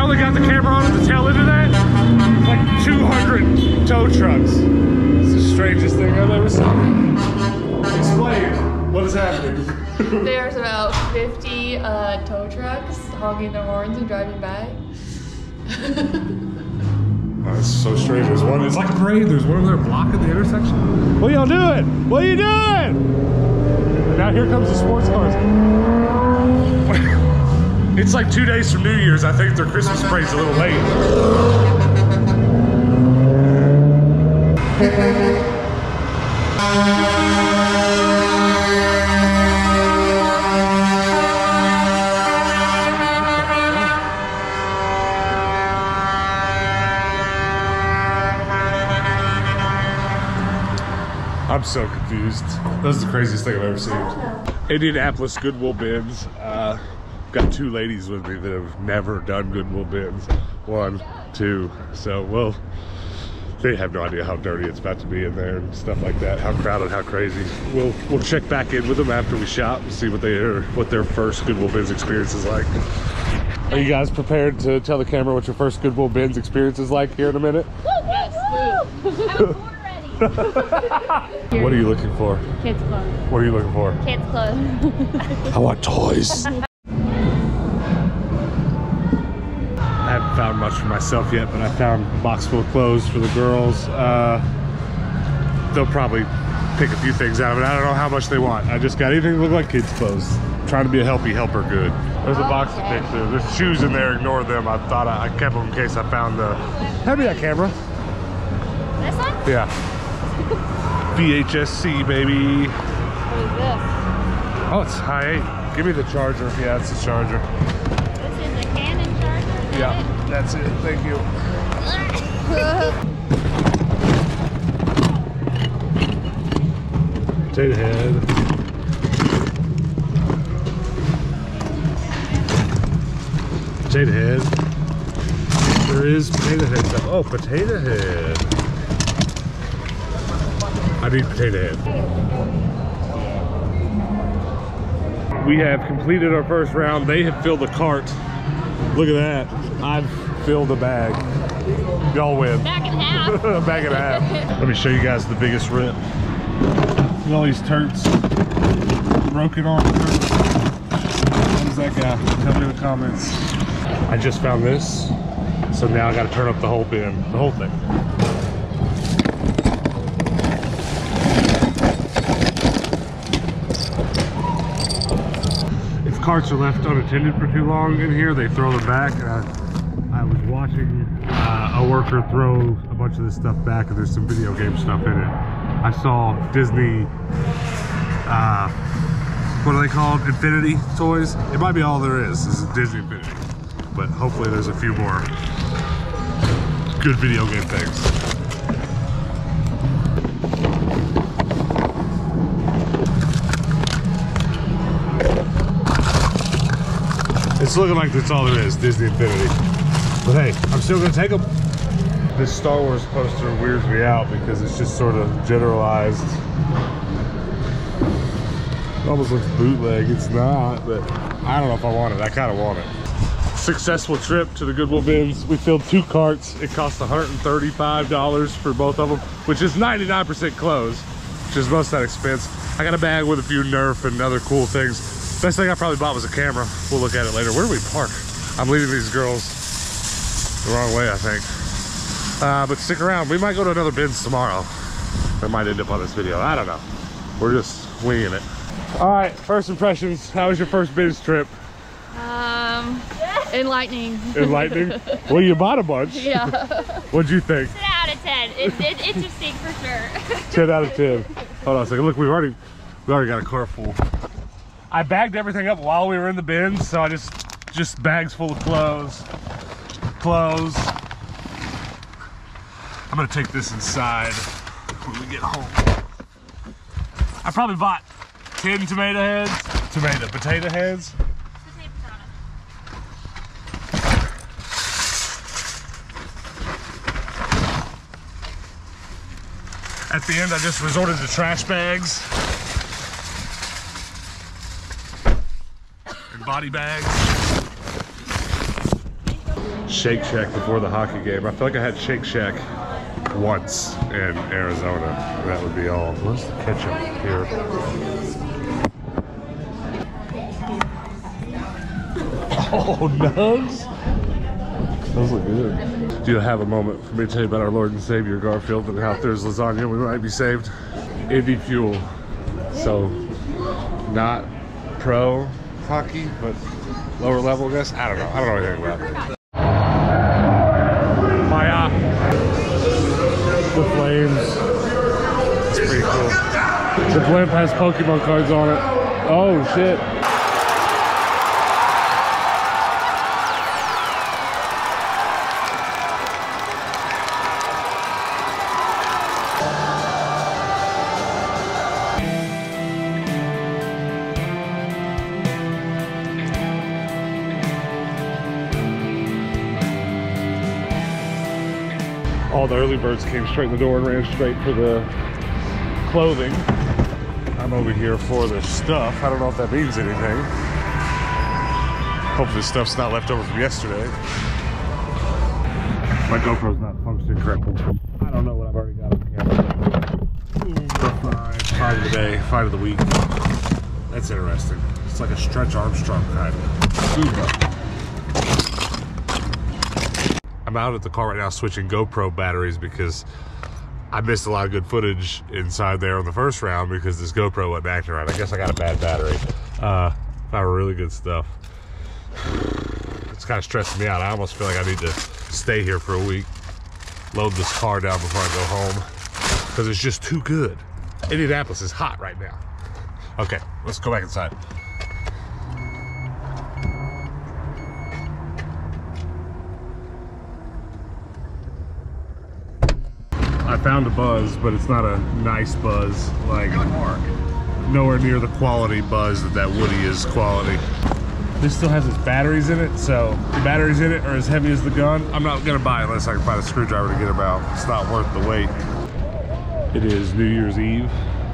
they got the camera on at the tail end of that, like 200 tow trucks. It's the strangest thing I've ever seen. Explain what is happening. There's about 50 tow trucks honking their horns and driving by. Oh, it's so strange. There's one, it's like a parade. There's one there blocking the intersection. What y'all doing? What are you doing? Now here comes the sports cars. It's like 2 days from New Year's. I think their Christmas parade's a little late. I'm so confused. This is the craziest thing I've ever seen. Indianapolis Goodwill bins. Got two ladies with me that have never done Goodwill bins. 1, 2. So, well, they have no idea how dirty it's about to be in there and stuff like that. How crowded, how crazy. We'll check back in with them after we shop and see what their first Goodwill bins experience is like. Are you guys prepared to tell the camera what your first Goodwill bins experience is like here in a minute? Yes, woo. What are you looking for? Kids clothes. What are you looking for? Kids clothes. I want toys. I haven't found much for myself yet, but I found a box full of clothes for the girls. They'll probably pick a few things out of it. I don't know how much they want. I just got anything that look like kids' clothes. Trying to be a healthy helper good. There's a box of pictures. There's shoes in there. Ignore them. I thought I kept them in case I found the... Hand me that camera. This one? Yeah. VHS-C, baby. What is this? Oh, it's high. Give me the charger. Yeah, it's the charger. This is a Canon charger? Yeah, that's it. Thank you. Potato head. Potato head. There is potato head stuff. Oh, potato head. I need potato head. We have completed our first round. They have filled the cart. Look at that. I've filled a bag. Y'all win. Back in half. A bag and a half. Let me show you guys the biggest rip. Look at all these turds. Broken arm turds. Who's that guy? Tell me in the comments. I just found this. So now I gotta turn up the whole bin. The whole thing. Carts are left unattended for too long in here, they throw them back. I was watching a worker throw a bunch of this stuff back, and there's some video game stuff in it. I saw Disney, what are they called? Infinity toys? It might be all there is Disney Infinity. But hopefully there's a few more good video game things. It's looking like that's all there is, Disney Infinity. But hey, I'm still gonna take them. This Star Wars poster weirds me out because it's just sort of generalized. It almost looks bootleg. It's not, but I don't know if I want it. I kind of want it. Successful trip to the Goodwill bins. We filled 2 carts. It cost $135 for both of them, which is 99% clothes, which is most of that expense. I got a bag with a few Nerf and other cool things. Best thing I probably bought was a camera. We'll look at it later. Where do we park? I'm leading these girls the wrong way, I think. But stick around. We might go to another bins tomorrow. That might end up on this video. I don't know. We're just winging it. All right, first impressions. How was your first bins trip? Enlightening. Enlightening? Well, you bought a bunch. Yeah. What'd you think? 10 out of 10. It's interesting for sure. 10 out of 10. Hold on a second. Look, we already got a car full. I bagged everything up while we were in the bins, so I just bags full of clothes. I'm gonna take this inside when we get home. I probably bought 10 potato heads. At the end, I just resorted to trash bags and body bags. Shake Shack before the hockey game. I feel like I had Shake Shack once in Arizona. That would be all. What's the ketchup here? Oh, nugs! Those look good. Do you have a moment for me to tell you about our Lord and Savior Garfield and how if there's lasagna we might be saved? Indy Fuel. So, not pro hockey, but lower level, I guess. I don't know. I don't know anything about it. Fire! The flames. It's pretty cool. The blimp has Pokemon cards on it. Oh, shit. All the early birds came straight in the door and ran straight for the clothing. I'm over here for the stuff. I don't know if that means anything. Hopefully this stuff's not left over from yesterday. My GoPro's not functioning correctly. I don't know what I've already got on camera. Find of the day, find of the week. That's interesting. It's like a Stretch Armstrong kind of. I'm out at the car right now switching GoPro batteries because I missed a lot of good footage inside there on the first round because this GoPro wasn't acting right. I guess I got a bad battery. Found really good stuff. It's kind of stressing me out. I almost feel like I need to stay here for a week, load this car down before I go home because it's just too good. Indianapolis is hot right now. Okay, let's go back inside. I found a buzz, but it's not a nice buzz. Like, nowhere near the quality buzz that Woody is quality. This still has its batteries in it, so the batteries in it are as heavy as the gun. I'm not gonna buy it unless I can find a screwdriver to get them out. It's not worth the wait. It is New Year's Eve,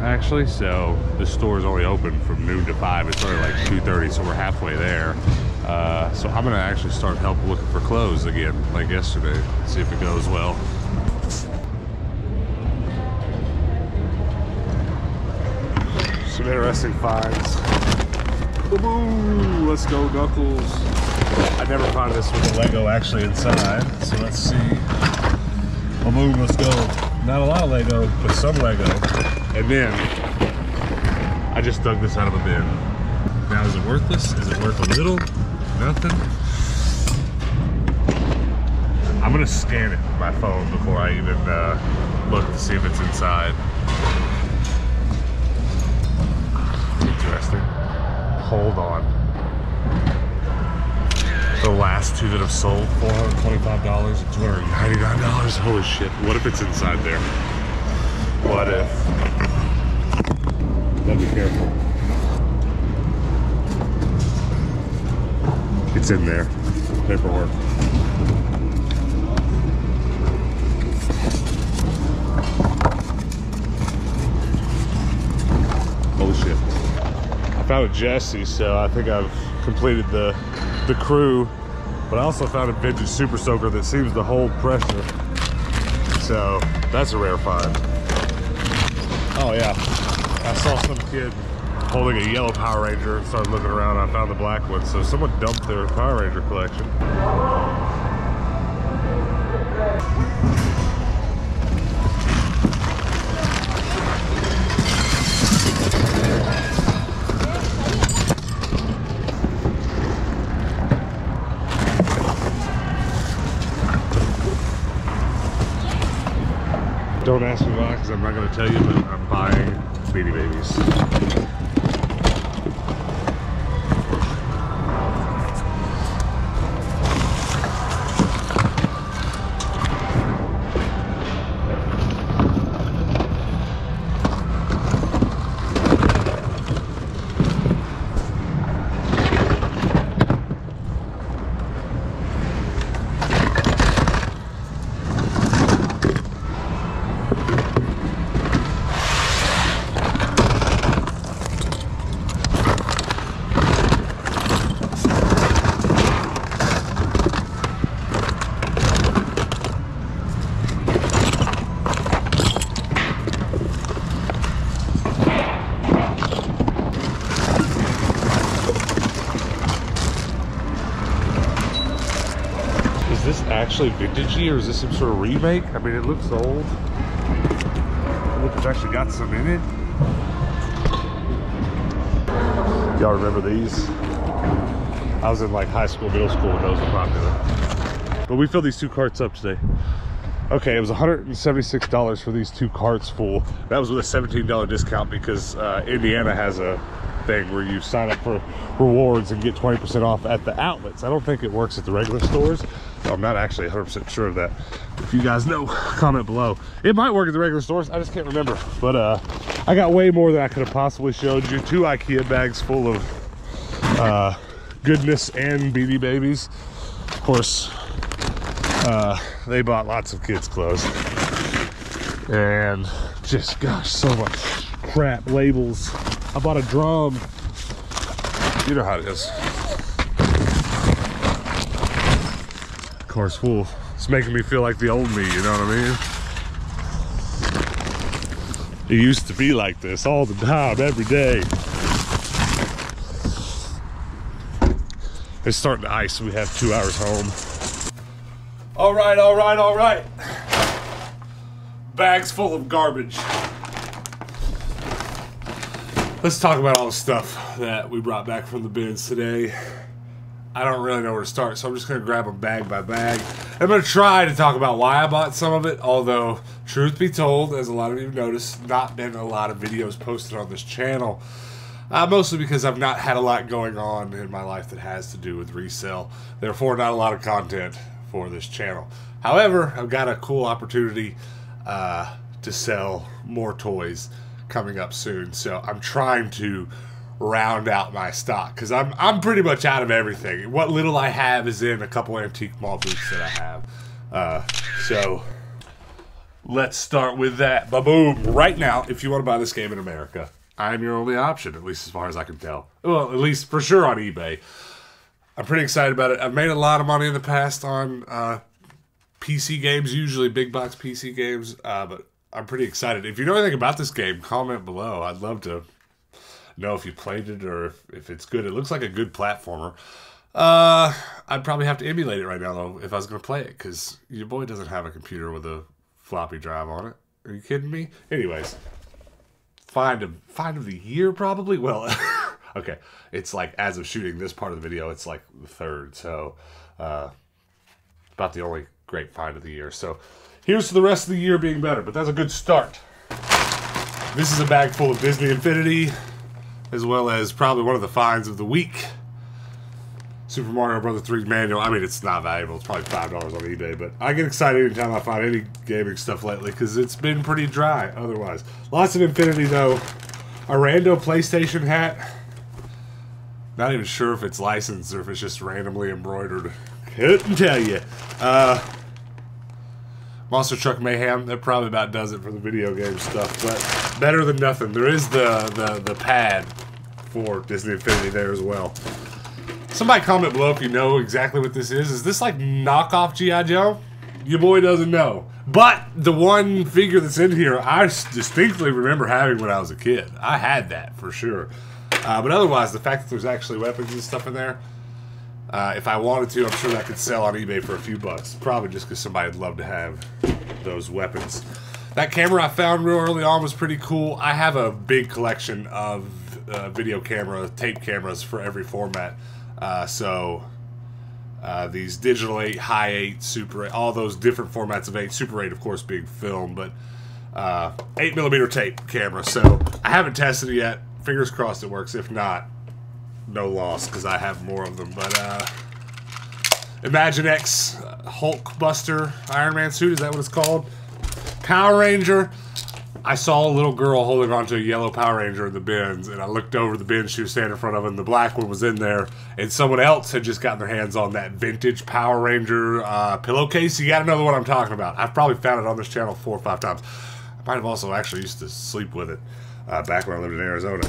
actually, so the store is only open from noon to 5. It's only like 2:30, so we're halfway there. So I'm gonna actually start help looking for clothes again, like yesterday, see if it goes well. Some interesting finds. Ooh, let's go, Knuckles. I never found this with the Lego actually inside, so let's see. Boom, let's go. Not a lot of Lego, but some Lego. And then, I just dug this out of a bin. Now, is it worthless? Is it worth a little? Nothing? I'm gonna scan it with my phone before I even look to see if it's inside. Interesting. Hold on. The last two that have sold, $425 and $299. Holy shit. What if it's inside there? What if? Gotta be careful. It's in there. Paperwork. Holy shit. I found a Jesse, so I think I've completed the crew, but I also found a vintage Super Soaker that seems to hold pressure. So that's a rare find. Oh yeah, I saw some kid holding a yellow Power Ranger and started looking around. I found the black one, so someone dumped their Power Ranger collection. Don't ask me why, because I'm not going to tell you, but I'm buying Beanie Babies. Is this actually vintagey or is this some sort of remake? I mean, it looks old. Look, it's actually got some in it. Y'all remember these? I was in like high school, middle school when those were popular. But we filled these 2 carts up today. Okay, it was $176 for these 2 carts full. That was with a $17 discount because Indiana has a thing where you sign up for rewards and get 20% off at the outlets. I don't think it works at the regular stores. So I'm not actually 100% sure of that. If you guys know, comment below. It might work at the regular stores, I just can't remember. But I got way more than I could have possibly showed you. 2 IKEA bags full of goodness and Beanie Babies. Of course, they bought lots of kids' clothes. And just, gosh, so much crap, labels. I bought a drum. You know how it is. Car's full. It's making me feel like the old me, you know what I mean? It used to be like this all the time, every day. It's starting to ice. We have 2 hours home. All right, all right, all right. Bags full of garbage. Let's talk about all the stuff that we brought back from the bins today. I don't really know where to start, so I'm just going to grab them bag by bag. I'm going to try to talk about why I bought some of it, although, truth be told, as a lot of you have noticed, not been a lot of videos posted on this channel. Mostly because I've not had a lot going on in my life that has to do with resale. Therefore, not a lot of content for this channel. However, I've got a cool opportunity to sell more toys coming up soon, so I'm trying to round out my stock because I'm pretty much out of everything. What little I have is in a couple antique mall booths that I have. So let's start with that. Ba-boom! Right now, if you want to buy this game in America, I'm your only option, at least as far as I can tell. Well, at least for sure on eBay. I'm pretty excited about it. I've made a lot of money in the past on PC games, usually big box PC games, but I'm pretty excited. If you know anything about this game, comment below. I'd love to know if you played it or if it's good. It looks like a good platformer. I'd probably have to emulate it right now, though, if I was going to play it, because your boy doesn't have a computer with a floppy drive on it. Are you kidding me? Anyways, find of the year, probably? Well, okay. It's like, as of shooting this part of the video, it's like the 3rd, so about the only great find of the year. So here's to the rest of the year being better, but that's a good start. This is a bag full of Disney Infinity, as well as probably one of the finds of the week. Super Mario Bros. 3 manual. I mean, it's not valuable. It's probably $5 on eBay, but I get excited anytime I find any gaming stuff lately because it's been pretty dry otherwise. Lots of Infinity, though. A rando PlayStation hat. Not even sure if it's licensed or if it's just randomly embroidered. Couldn't tell you. Monster Truck Mayhem, that probably about does it for the video game stuff, but better than nothing. There is the pad for Disney Infinity there as well. Somebody comment below if you know exactly what this is. Is this like knockoff G.I. Joe? Your boy doesn't know. But the one figure that's in here, I distinctly remember having when I was a kid. I had that for sure. But otherwise, the fact that there's actually weapons and stuff in there, if I wanted to, I'm sure that could sell on eBay for a few bucks. Probably just because somebody would love to have those weapons. That camera I found real early on was pretty cool. I have a big collection of video camera, tape cameras for every format. These digital 8, high 8, Super 8, all those different formats of 8. Super 8, of course, being film, but 8mm tape camera. So I haven't tested it yet. Fingers crossed it works. If not, no loss, because I have more of them. But Imagine X Hulk Buster Iron Man suit, is that what it's called? Power Ranger. I saw a little girl holding onto a yellow Power Ranger in the bins, and I looked over the bins she was standing in front of, and the black one was in there, and someone else had just gotten their hands on that vintage Power Ranger pillowcase. You gotta know the one I'm talking about. I've probably found it on this channel 4 or 5 times. I might have also actually used to sleep with it back when I lived in Arizona.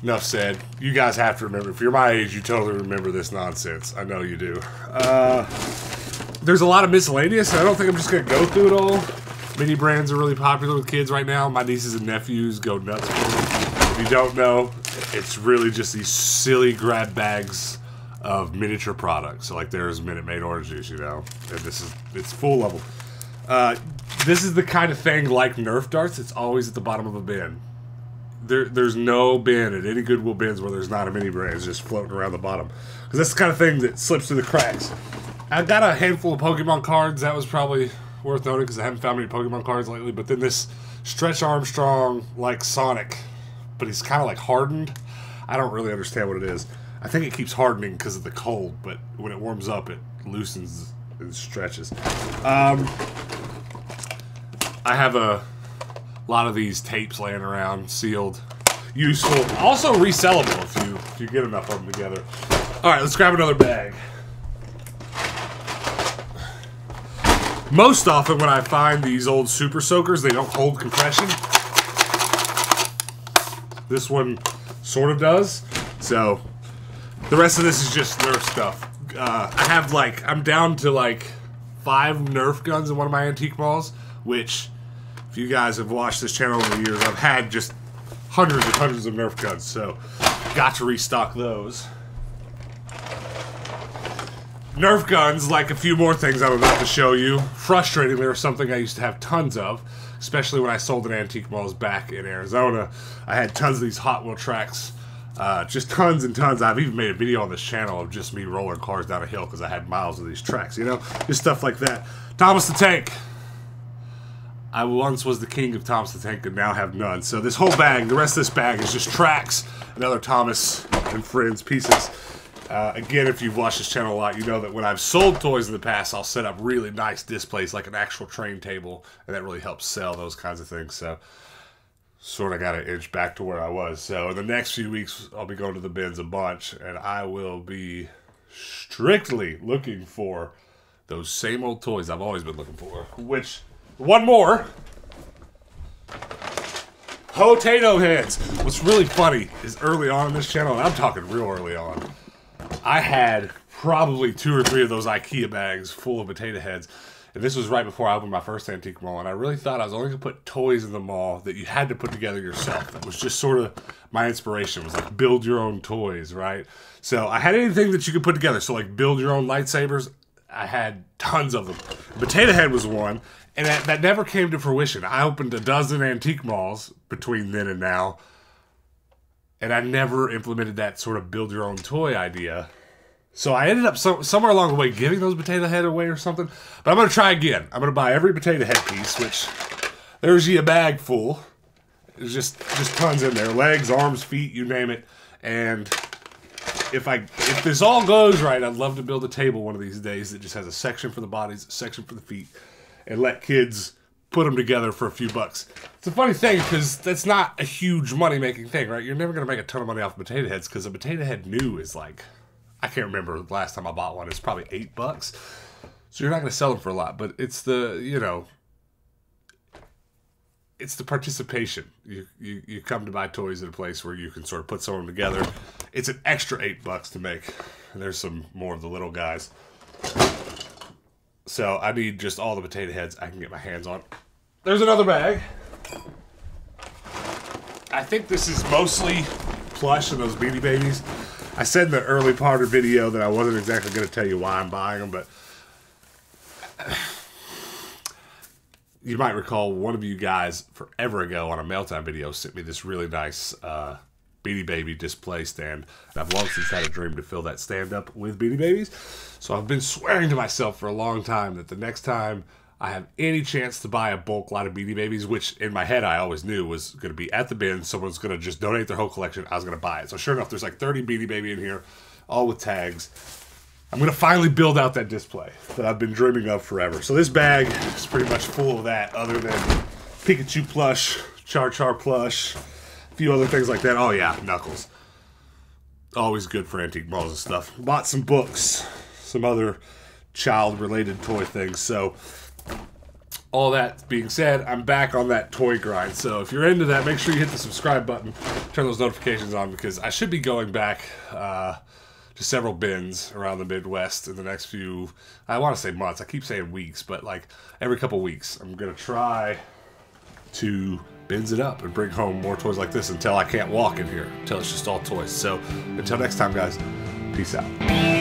Enough said. You guys have to remember, if you're my age, you totally remember this nonsense. I know you do. There's a lot of miscellaneous, and I don't think I'm just going to go through it all. Mini brands are really popular with kids right now. My nieces and nephews go nuts for them. If you don't know, it's really just these silly grab bags of miniature products. So like there's Minute Maid orange juice, you know, and it's full level. This is the kind of thing like Nerf darts. It's always at the bottom of a bin. There's no bin at any Goodwill bins where there's not a mini brands just floating around the bottom. Because that's the kind of thing that slips through the cracks. I've got a handful of Pokemon cards. That was probably worth noting because I haven't found many Pokemon cards lately. But then this Stretch Armstrong, like Sonic, but he's kind of like hardened. I don't really understand what it is. I think it keeps hardening because of the cold, but when it warms up, it loosens and stretches. I have a lot of these tapes laying around, sealed, useful, also resellable if you get enough of them together. All right, let's grab another bag. Most often when I find these old Super Soakers, they don't hold compression. This one sort of does. So the rest of this is just Nerf stuff. I'm down to like 5 Nerf guns in one of my antique malls, which, if you guys have watched this channel over the years, I've had just hundreds and hundreds of Nerf guns, so got to restock those. Nerf guns, like a few more things I'm about to show you, frustratingly are something I used to have tons of, especially when I sold at antique malls back in Arizona. I had tons of these Hot Wheel tracks, just tons and tons. I've even made a video on this channel of just me rolling cars down a hill because I had miles of these tracks, you know? Just stuff like that. Thomas the Tank. I once was the king of Thomas the Tank and now have none. So this whole bag, the rest of this bag is just tracks and other Thomas and Friends pieces. Again, if you've watched this channel a lot, you know that when I've sold toys in the past, I'll set up really nice displays like an actual train table, and that really helps sell those kinds of things. So sort of got to inch back to where I was. So in the next few weeks, I'll be going to the bins a bunch, and I will be strictly looking for those same old toys I've always been looking for, which... One more. Potato heads. What's really funny is early on in this channel, and I'm talking real early on, I had probably 2 or 3 of those IKEA bags full of potato heads. And this was right before I opened my first antique mall. And I really thought I was only going to put toys in the mall that you had to put together yourself. That was just sort of my inspiration. It was like build your own toys, right? So I had anything that you could put together. So like build your own lightsabers. I had tons of them. Potato head was one. And that never came to fruition. I opened a dozen antique malls between then and now, and I never implemented that sort of build-your-own-toy idea. So I ended up somewhere along the way giving those potato head away or something. But I'm going to try again. I'm going to buy every potato head piece, which there's you a bag full. There's just tons in there. Legs, arms, feet, you name it. And if this all goes right, I'd love to build a table one of these days that just has a section for the bodies, a section for the feet, and let kids put them together for a few bucks. It's a funny thing because that's not a huge money-making thing, right? You're never going to make a ton of money off potato heads because a potato head new is like, I can't remember the last time I bought one. It's probably $8. So you're not going to sell them for a lot, but it's the, you know, it's the participation. You come to buy toys at a place where you can sort of put some of them together. It's an extra $8 to make. And there's some more of the little guys. So I need just all the potato heads I can get my hands on. There's another bag. I think this is mostly plush and those Beanie Babies. I said in the early part of the video that I wasn't exactly going to tell you why I'm buying them, but you might recall one of you guys forever ago on a Meltdown video sent me this really nice Beanie Baby display stand. And I've long since had a dream to fill that stand up with Beanie Babies. So I've been swearing to myself for a long time that the next time I have any chance to buy a bulk lot of Beanie Babies, which in my head I always knew was going to be at the bin, someone's going to just donate their whole collection, I was going to buy it. So sure enough, there's like 30 Beanie Baby in here, all with tags. I'm going to finally build out that display that I've been dreaming of forever. So this bag is pretty much full of that, other than Pikachu plush, Char Char plush, a few other things like that. Oh yeah, Knuckles. Always good for antique malls and stuff. Bought some books, some other child-related toy things. So all that being said, I'm back on that toy grind. So if you're into that, make sure you hit the subscribe button, turn those notifications on, because I should be going back to several bins around the Midwest in the next few, I want to say months. I keep saying weeks, but like every couple weeks, I'm going to try to bins it up and bring home more toys like this until I can't walk in here, until it's just all toys. So until next time, guys, peace out.